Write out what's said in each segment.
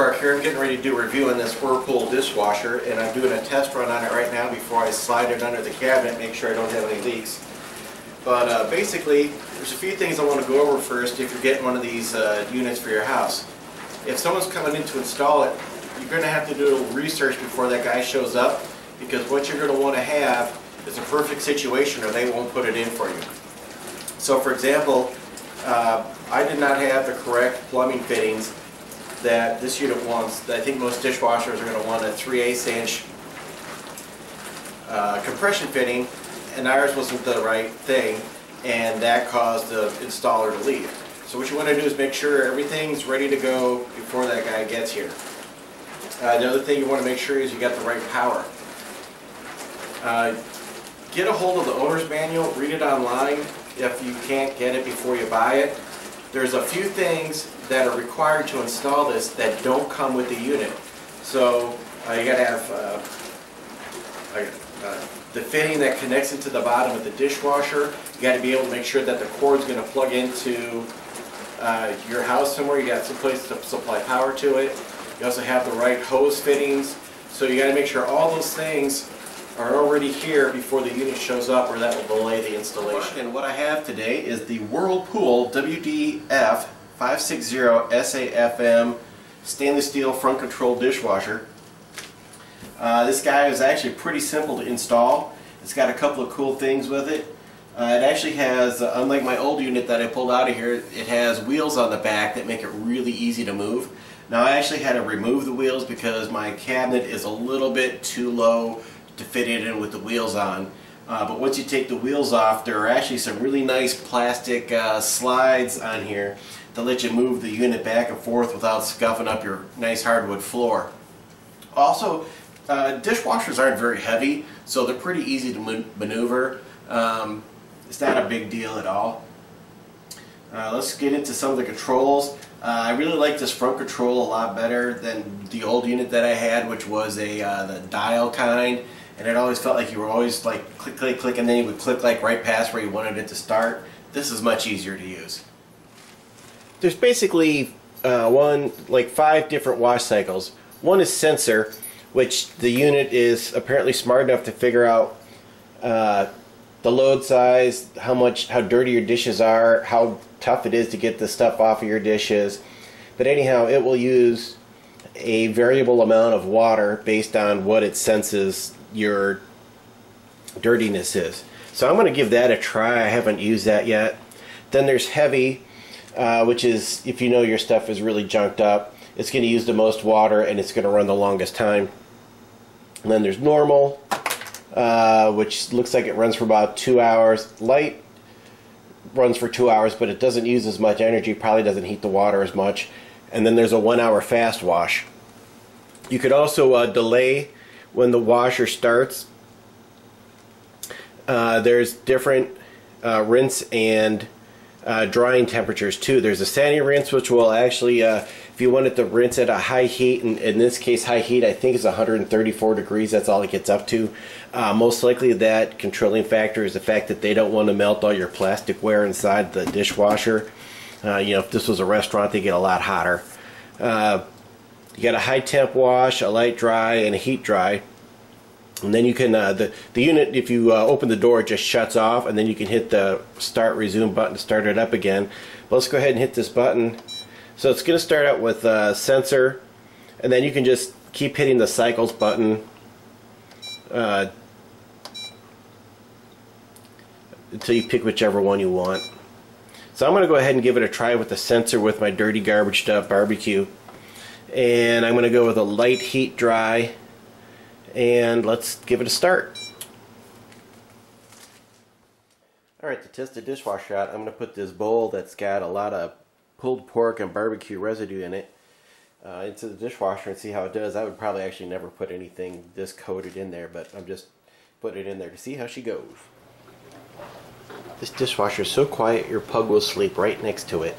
Mark here. I'm getting ready to do a review on this Whirlpool dishwasher, and I'm doing a test run on it right now before I slide it under the cabinet, make sure I don't have any leaks. But basically, there's a few things I want to go over first if you're getting one of these units for your house. If someone's coming in to install it, you're going to have to do a little research before that guy shows up, because what you're going to want to have is a perfect situation or they won't put it in for you. So for example, I did not have the correct plumbing fittings that this unit wants. I think most dishwashers are going to want a 3/8 inch compression fitting, and ours wasn't the right thing, and that caused the installer to leave. So what you want to do is make sure everything's ready to go before that guy gets here. The other thing you want to make sure is you got the right power. Get a hold of the owner's manual, read it online if you can't get it before you buy it. There's a few things that are required to install this that don't come with the unit. So you got to have the fitting that connects into the bottom of the dishwasher. You got to be able to make sure that the cord's going to plug into your house somewhere. You got some place to supply power to it. You also have the right hose fittings. So you got to make sure all those things are already here before the unit shows up, or that will delay the installation. And what I have today is the Whirlpool WDF560SAFM stainless steel front control dishwasher. This guy is actually pretty simple to install. It's got a couple of cool things with it. It actually has, unlike my old unit that I pulled out of here, it has wheels on the back that make it really easy to move. Now I actually had to remove the wheels because my cabinet is a little bit too low to fit it in with the wheels on. But once you take the wheels off, there are actually some really nice plastic slides on here that let you move the unit back and forth without scuffing up your nice hardwood floor. Also, dishwashers aren't very heavy, so they're pretty easy to maneuver. It's not a big deal at all. Let's get into some of the controls. I really like this front control a lot better than the old unit that I had, which was the dial kind, and it always felt like you were always like click, click, click, and then you would click like right past where you wanted it to start. This is much easier to use. There's basically 5 different wash cycles. One is sensor, which the unit is apparently smart enough to figure out the load size, how dirty your dishes are, how tough it is to get the stuff off of your dishes. But anyhow, it will use a variable amount of water based on what it senses your dirtiness is. So I'm going to give that a try. I haven't used that yet. Then there's heavy, which is if you know your stuff is really junked up, it's going to use the most water and it's going to run the longest time. And then there's normal, which looks like it runs for about 2 hours. Light runs for 2 hours, but it doesn't use as much energy, probably doesn't heat the water as much. And then there's a 1 hour fast wash. You could also delay when the washer starts. There's different rinse and drying temperatures too. There's a sani rinse, which will actually, if you wanted to rinse at a high heat, and in this case high heat I think is 134 degrees, that's all it gets up to. Most likely that controlling factor is the fact that they don't want to melt all your plasticware inside the dishwasher. You know, if this was a restaurant, they get a lot hotter. You got a high temp wash, a light dry, and a heat dry. And then you can, the unit, if you open the door, it just shuts off, and then you can hit the start resume button to start it up again. But let's go ahead and hit this button. So it's going to start out with sensor, and then you can just keep hitting the cycles button until you pick whichever one you want. So I'm going to go ahead and give it a try with the sensor with my dirty garbage barbecue. And I'm going to go with a light heat dry, and let's give it a start. Alright, to test the dishwasher out, I'm going to put this bowl that's got a lot of pulled pork and barbecue residue in it into the dishwasher and see how it does. I would probably actually never put anything this coated in there, but I'm just putting it in there to see how she goes. This dishwasher is so quiet your pug will sleep right next to it.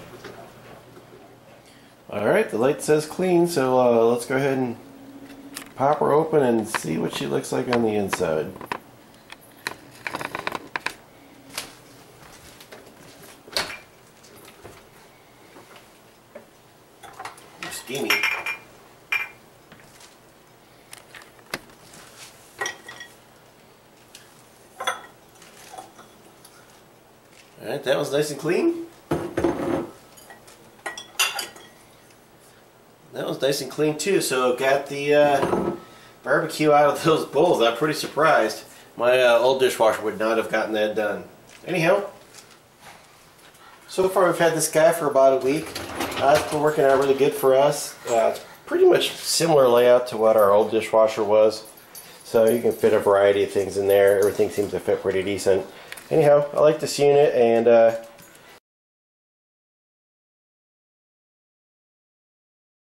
Alright, the light says clean, so let's go ahead and pop her open and see what she looks like on the inside. Steamy. Alright, that was nice and clean. That was nice and clean too, so got the barbecue out of those bowls. I'm pretty surprised. My old dishwasher would not have gotten that done. Anyhow, so far we've had this guy for about a week. It's been working out really good for us. It's pretty much similar layout to what our old dishwasher was. So you can fit a variety of things in there. Everything seems to fit pretty decent. Anyhow, I like this unit, and